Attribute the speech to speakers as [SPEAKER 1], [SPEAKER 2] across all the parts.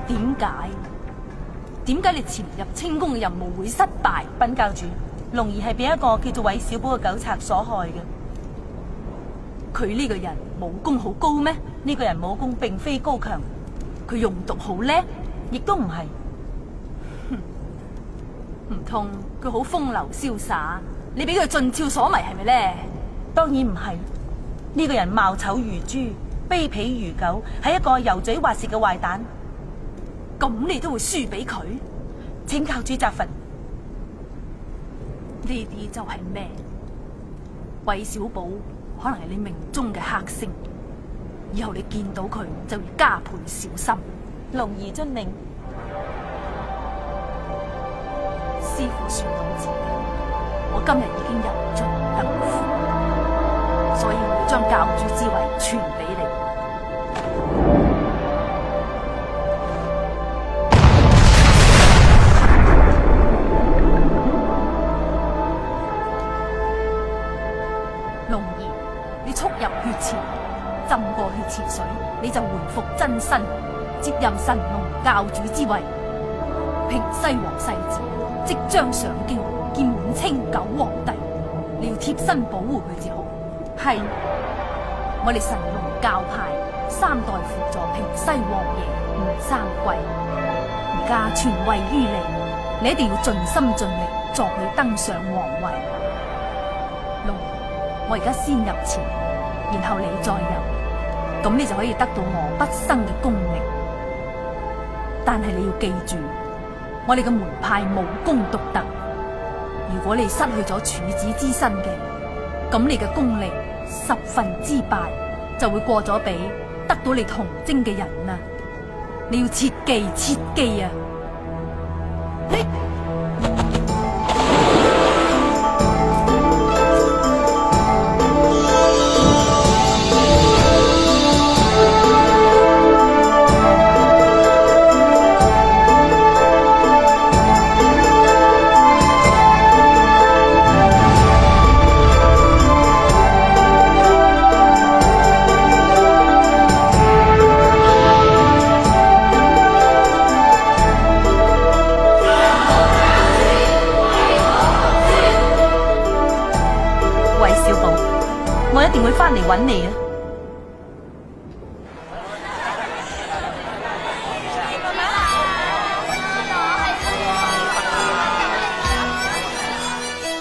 [SPEAKER 1] 點解你潛入清宮嘅任務會失敗？
[SPEAKER 2] 稟教主，龍兒係俾一個叫做韋小寶嘅狗賊所害嘅。
[SPEAKER 1] 佢呢個人武功好高咩？
[SPEAKER 2] 呢個人武功並非高強，
[SPEAKER 1] 佢用毒好叻，
[SPEAKER 2] 亦都唔係。
[SPEAKER 1] 唔通佢好風流瀟灑？你俾佢進鞘所迷係咪咧？
[SPEAKER 2] 當然唔係。呢個人貌醜如豬，卑鄙如狗，係一個油嘴滑舌嘅壞蛋。
[SPEAKER 1] 咁你都會輸俾佢？
[SPEAKER 2] 請教主責罰。
[SPEAKER 1] 呢啲就係咩？韋小寶可能係你命中嘅黑星，以後你見到佢就要加倍小心。
[SPEAKER 2] 龍兒遵命。
[SPEAKER 1] 師父說到自己，我今日已經油盡燈枯，所以我要將教主之位傳俾你。龍兒，你速入血池，浸過血池水，你就回復真身，接任神龍教主之位。平西王世子即將上京見滿清九皇帝，你要貼身保護佢至好。係，我哋神龍教派3代輔助平西王爺吳三桂，而家傳位於你，你一定要盡心盡力助佢登上皇位。龍，我而家先入朝，然後你再入，咁你就可以得到我畢生嘅功力。但係你要記住，我哋嘅門派武功獨特，如果你失去咗處子之身嘅，咁你嘅功力10分之8就會過咗俾得到你童貞嘅人啊！你要切記切記啊！
[SPEAKER 2] 我一定會翻嚟揾你啊！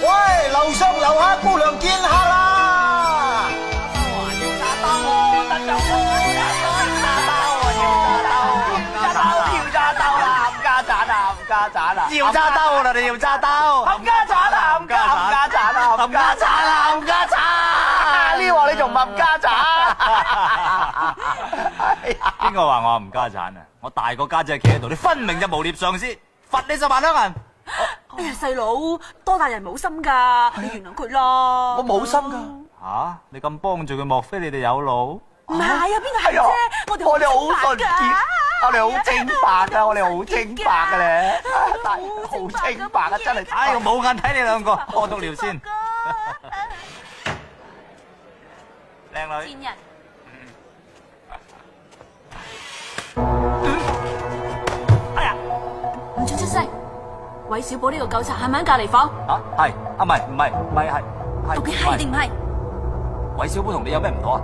[SPEAKER 3] 喂，樓上樓下姑娘見客啦！要揸兜啦！你要揸兜，冚家鏟啊！冚家鏟啊！冚家鏟啊！冚家鏟！呢話你仲唔冚家鏟？
[SPEAKER 4] 邊個話我冚家鏟啊？我大個家姐企喺度，你分明就誣衊上司，罰你10萬兩銀。
[SPEAKER 5] 哎呀，細佬，多大人冇心噶，你原諒佢啦。
[SPEAKER 3] 我冇心噶。
[SPEAKER 4] 吓，你咁幫住佢，莫非你哋有路？
[SPEAKER 5] 唔係啊，邊個係啫？我哋好純潔，
[SPEAKER 3] 我哋好清白噶，我哋好清白嘅咧，好清白啊！真係，
[SPEAKER 4] 哎，我冇眼睇你兩個，我讀聊先。靚女。
[SPEAKER 1] 賤人。
[SPEAKER 5] 哎呀，唔准出聲！韋小寶呢個狗賊係咪喺隔離房？
[SPEAKER 4] 啊，係啊，唔係，係。
[SPEAKER 5] 究竟係定唔係？
[SPEAKER 4] 韋小寶同你有咩唔妥啊？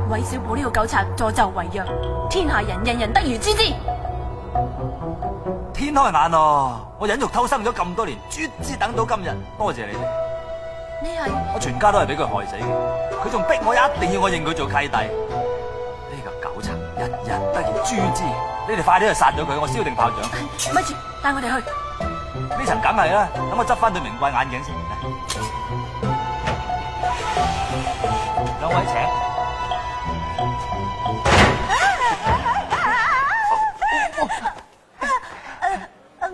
[SPEAKER 5] 韋小寶呢個狗賊助紂為虐，天下人人得而誅之。
[SPEAKER 4] 天開眼咯！我忍辱偷生咗咁多年，卒之等到今日，多謝你哋。
[SPEAKER 5] 你係
[SPEAKER 4] 我全家都係俾佢害死嘅，佢仲逼我一定要我認佢做契弟。呢個狗賊日得而誅之，你哋快啲去殺咗佢，我燒定炮仗。
[SPEAKER 5] 咪住，帶我哋去。
[SPEAKER 4] 呢層梗係啦，等我執翻對名貴眼鏡先。兩位請。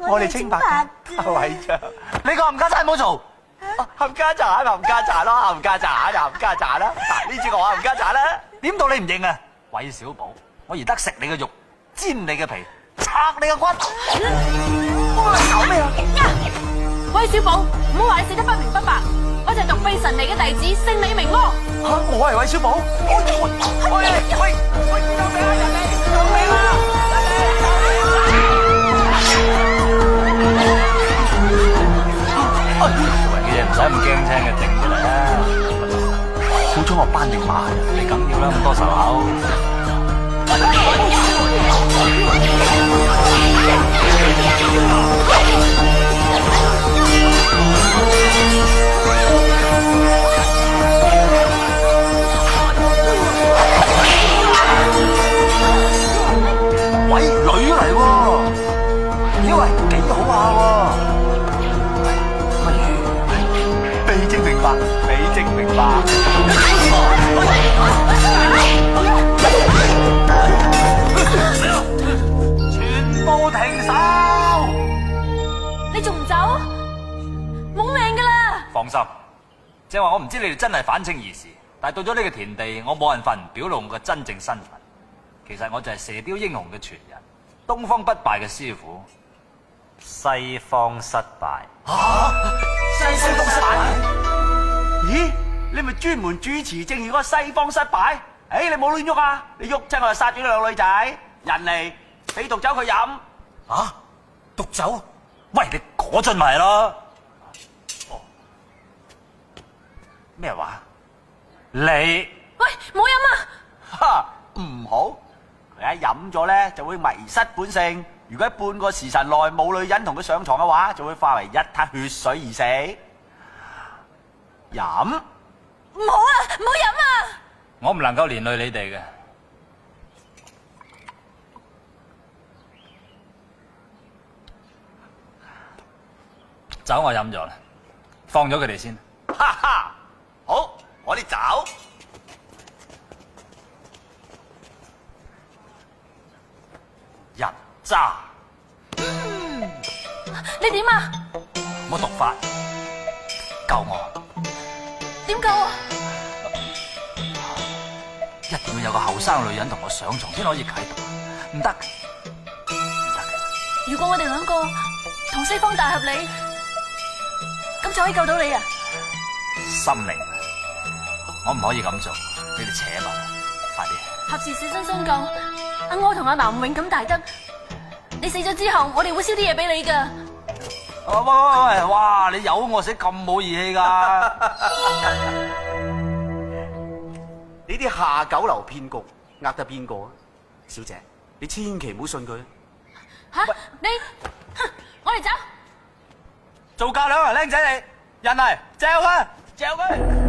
[SPEAKER 3] 我哋清白嘅，韋長，你個冚家鏟唔好嘈，冚家鏟，冚家鏟咯，冚家鏟就冚家鏟啦。嗱，呢次我冚家鏟啦，
[SPEAKER 4] 點到你唔認啊？韋小寶，我而得食你嘅肉，煎你嘅皮，拆你嘅骨。
[SPEAKER 3] 搞咩啊？
[SPEAKER 5] 韋小寶，唔好話你死得不明不白，我就係獨臂神尼嘅弟子，姓李名魔。
[SPEAKER 3] 我係韋小寶。喂，救命啊！人哋！
[SPEAKER 4] 咁驚青嘅，靜住嚟啦。
[SPEAKER 3] 好彩我班定馬，
[SPEAKER 4] 你梗要啦，咁多仇口。喂，女嚟喎，咦喂，幾好下喎，不如
[SPEAKER 3] 鼻精明白，鼻精明白。
[SPEAKER 4] 全部停手！
[SPEAKER 5] 你仲唔走？冇命噶啦！
[SPEAKER 4] 放心，即係話我唔知你哋真係反清義士，但係到咗呢個田地，我冇辦法唔表露我嘅真正身份。其實我就係射雕英雄嘅傳人，東方不敗嘅師傅。西方失敗。
[SPEAKER 3] 西方失敗？咦？你咪專門主持正義嗰個西方失敗？誒，你冇亂喐啊！你喐親我就殺咗兩個女仔，人嚟俾毒酒佢飲。
[SPEAKER 4] 啊？毒酒？喂，你嗰樽咪係咯？哦，咩話？你
[SPEAKER 5] 喂，冇飲啊！
[SPEAKER 3] 哈，唔好，佢一飲咗咧就會迷失本性。如果喺半個時辰內冇女人同佢上床嘅話，就會化為一灘血水而死。飲？
[SPEAKER 5] 唔好啊，唔好飲啊！
[SPEAKER 4] 我唔能夠連累你哋嘅。酒我飲咗啦，放咗佢哋先。
[SPEAKER 3] 哈哈，好，我哋走。
[SPEAKER 4] 人渣，
[SPEAKER 5] 你點啊？
[SPEAKER 4] 冇毒法，救我！
[SPEAKER 5] 點救啊？
[SPEAKER 4] 一定要有個後生女人同我上床先可以解毒，唔得。
[SPEAKER 5] 如果我哋兩個同西方大合理，咁就可以救到你啊！
[SPEAKER 4] 心靈，我唔可以咁做，你哋扯我，快啲！
[SPEAKER 5] 合時捨身相救，阿柯同阿南永咁大德，你死咗之後，我哋會燒啲嘢俾你噶。
[SPEAKER 4] 喂，哇！你有我死咁冇義氣噶？
[SPEAKER 3] 呢啲下九流騙局，呃得邊個啊？小姐，你千祈唔好信佢。
[SPEAKER 5] 吓，你，我哋走。
[SPEAKER 4] 做嫁娘啊，僆仔你，人嚟，嚼佢，嚼佢。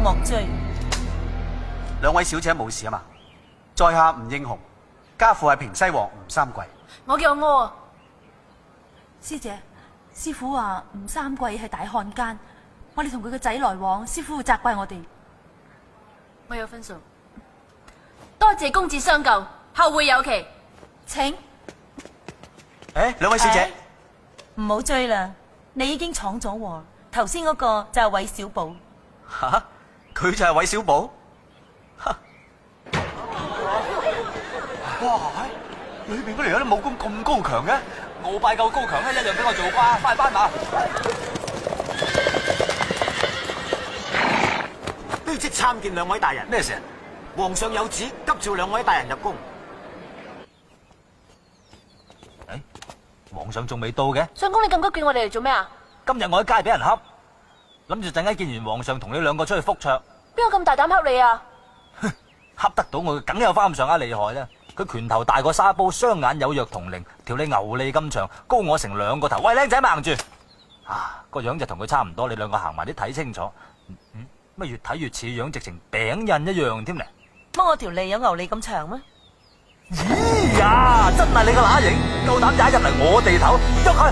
[SPEAKER 2] 莫追，
[SPEAKER 3] 兩位小姐冇事啊嘛？在下吳英雄，家父係平西王吳三桂。
[SPEAKER 5] 我叫柯啊。
[SPEAKER 1] 師姐，師傅話吳三桂係大漢奸，我哋同佢個仔來往，師傅會責怪我哋。
[SPEAKER 5] 我有分數，多謝公子相救，後會有期。
[SPEAKER 1] 請。
[SPEAKER 3] 誒，兩位小姐，
[SPEAKER 2] 唔好追啦，你已經闖咗禍。頭先嗰個就係韋小寶。
[SPEAKER 3] 吓？佢就係韋小寶？哇！裏邊嗰條友啲武功咁高強嘅，
[SPEAKER 4] 鰲拜夠高強咧，一樣俾我做瓜，快班馬！
[SPEAKER 6] 卑職參見兩位大人。
[SPEAKER 4] 咩事？
[SPEAKER 6] 皇上有旨，急召兩位大人入宮。
[SPEAKER 4] 誒，皇上仲未到嘅？
[SPEAKER 5] 相公，你咁急叫我哋嚟做咩啊？
[SPEAKER 4] 今日我喺街俾人恰，諗住陣間見完皇上同你兩個出去覆桌。
[SPEAKER 5] 邊個咁大膽恰你啊？
[SPEAKER 4] 恰得到我，梗有翻咁上下厲害啦！佢拳頭大過沙煲，雙眼有若銅鈴，條脷牛脷咁長，高我成兩個頭。喂，僆仔盲住！啊，個樣就同佢差唔多，你兩個行埋啲睇清楚。乜越睇越似樣，直情餅印一樣添咧。
[SPEAKER 2] 乜我條脷有牛脷咁長咩？
[SPEAKER 4] 咦呀，真係你個乸型，夠膽踩入嚟我地頭，喐佢！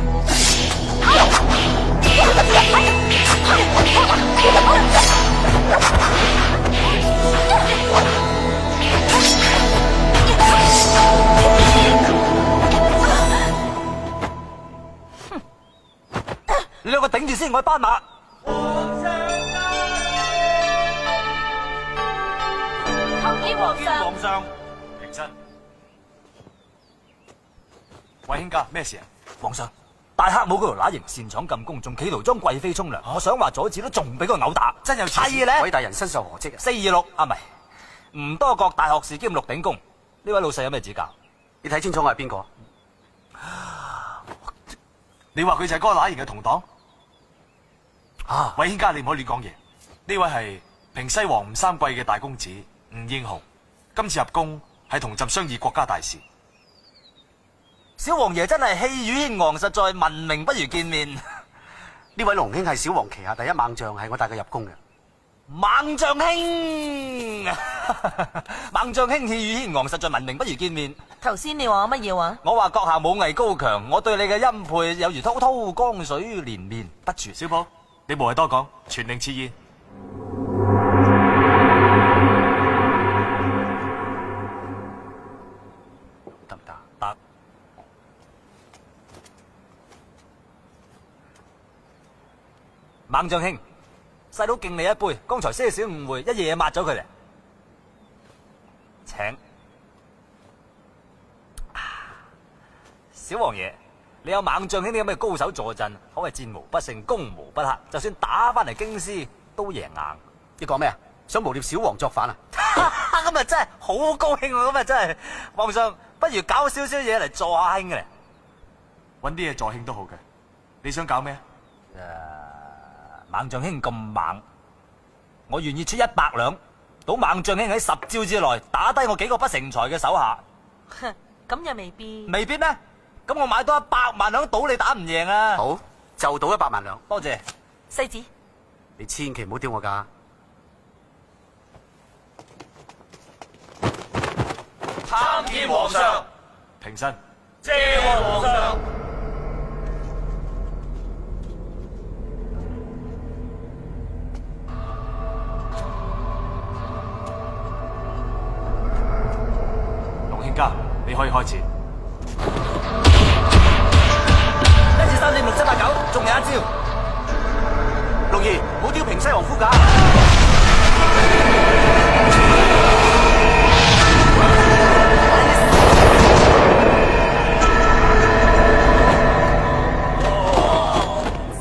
[SPEAKER 4] 你兩個頂住先，我去斑馬。
[SPEAKER 5] 叩見皇上。
[SPEAKER 4] 皇上，平身。
[SPEAKER 7] 喂，卿家，咩事啊？
[SPEAKER 4] 皇上，大黑帽嗰條乸型擅闖禁宮，仲企圖裝貴妃沖涼。我想話阻止都仲俾佢毆打，
[SPEAKER 7] 真有
[SPEAKER 4] 係咧。
[SPEAKER 3] 韋大人身受何職啊
[SPEAKER 4] ？426啊，唔係吳多國大學士兼鹿鼎公。呢位老細有咩指教？
[SPEAKER 3] 你睇清楚我係邊個？
[SPEAKER 7] 你話佢就係嗰個乸型嘅同黨？
[SPEAKER 4] 啊，
[SPEAKER 7] 喂，卿家，你唔可以亂講嘢。呢位係平西王吳三桂嘅大公子吳英雄，今次入宮係同朕商議國家大事。
[SPEAKER 4] 小王爺真係氣宇軒昂，實在聞名不如見面。
[SPEAKER 3] 呢位龍兄係小王旗下第一猛將，係我帶佢入宮嘅。
[SPEAKER 4] 猛將兄，猛將兄氣宇軒昂，實在聞名不如見面。
[SPEAKER 2] 頭先你話我乜嘢話？
[SPEAKER 4] 我話閣下武藝高強，我對你嘅欽佩有如滔滔江水連綿不絕。
[SPEAKER 7] 小寶，你無謂多講，傳令賜宴。
[SPEAKER 3] 得唔得？
[SPEAKER 4] 得。猛將兄，細佬敬你一杯，剛才些少誤會，一嘢抹咗佢嚟。請。小王爺，你有猛將兄啲咁嘅高手助陣，可謂戰無不勝，攻無不克。就算打翻嚟京師，都贏硬。
[SPEAKER 3] 你講咩啊？想誣衊小王作反啊？
[SPEAKER 4] 今日真係好高興啊！今日真係，皇上不如搞少少嘢嚟助下興嘅。
[SPEAKER 7] 搵啲嘢助興都好嘅。你想搞咩？
[SPEAKER 4] 猛將兄咁猛，我願意出100兩，賭猛將兄喺10招之內打低我幾個不成才嘅手下。
[SPEAKER 2] 咁又未必。
[SPEAKER 4] 未必咩？咁我買多100萬兩賭你打唔贏啊！
[SPEAKER 3] 好，就賭100萬兩。
[SPEAKER 4] 多謝。
[SPEAKER 2] 世子，
[SPEAKER 3] 你千祈唔好丟我㗎。
[SPEAKER 4] 參見皇上。
[SPEAKER 7] 平身。
[SPEAKER 4] 謝皇上。
[SPEAKER 7] 龍卿家，你可以開始。
[SPEAKER 4] 1、2、3、4、5、6、7、8、9，仲有一招。
[SPEAKER 3] 龍兒，唔好丟平西王夫架。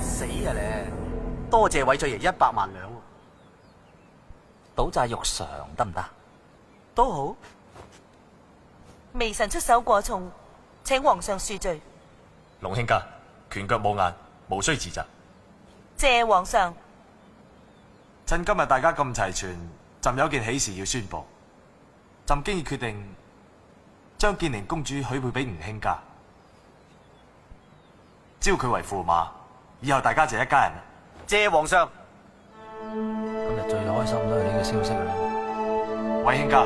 [SPEAKER 4] 死啊你！
[SPEAKER 3] 多謝韋爵爺100萬兩。
[SPEAKER 4] 賭債肉償得唔得？
[SPEAKER 2] 都好。微臣出手過重，請皇上恕罪。
[SPEAKER 7] 龍卿家，拳腳冇眼，無需自責。
[SPEAKER 2] 謝皇上。
[SPEAKER 7] 趁今日大家咁齊全，朕有件喜事要宣布。朕經已決定將建寧公主許配俾吳卿家，招佢為駙馬，以後大家就一家人啦。
[SPEAKER 3] 謝皇上。
[SPEAKER 4] 今日最開心都係呢個消息啦。
[SPEAKER 7] 韋卿家，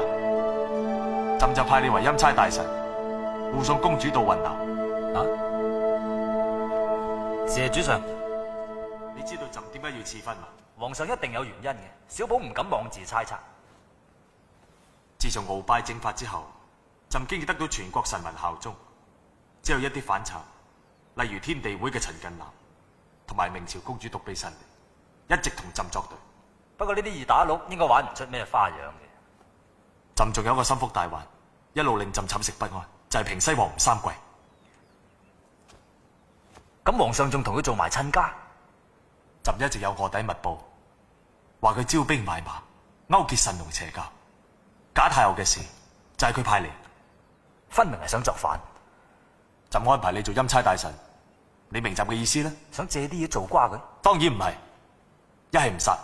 [SPEAKER 7] 朕就派你為欽差大臣，護送公主到雲樓。
[SPEAKER 4] 啊？謝主上。
[SPEAKER 7] 你知道朕點解要賜婚嗎？
[SPEAKER 4] 皇上一定有原因嘅，小寶唔敢妄自猜測。
[SPEAKER 7] 自從鰲拜正法之後，朕經已得到全國臣民效忠，只有一啲反賊，例如天地會嘅陳近南同埋明朝公主獨臂神尼，一直同朕作對。
[SPEAKER 4] 不過呢啲二打六應該玩唔出咩花樣嘅。
[SPEAKER 7] 朕仲有一個心腹大患，一路令朕寢食不安，就係平西王吳三桂。
[SPEAKER 4] 咁皇上仲同佢做埋親家？
[SPEAKER 7] 朕一直有臥底密報，話佢招兵買馬，勾結神龍邪教。假太后嘅事就係佢派嚟，
[SPEAKER 4] 分明係想作反。
[SPEAKER 7] 朕安排你做欽差大臣，你明朕嘅意思呢？
[SPEAKER 4] 想借啲嘢做瓜佢？
[SPEAKER 7] 當然唔係，一係唔殺，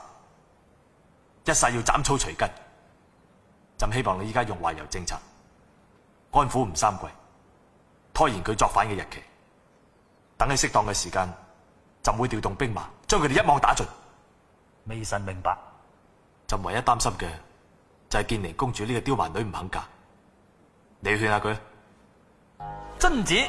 [SPEAKER 7] 一殺要斬草除根。朕希望你依家用懷柔政策，安撫吳三桂，拖延佢作反嘅日期。等喺適當嘅時間，朕會調動兵馬，將佢哋一網打盡。
[SPEAKER 4] 微臣明白。
[SPEAKER 7] 朕唯一擔心嘅就係建寧公主呢個刁蠻女唔肯嫁，你去勸下佢。
[SPEAKER 4] 遵旨。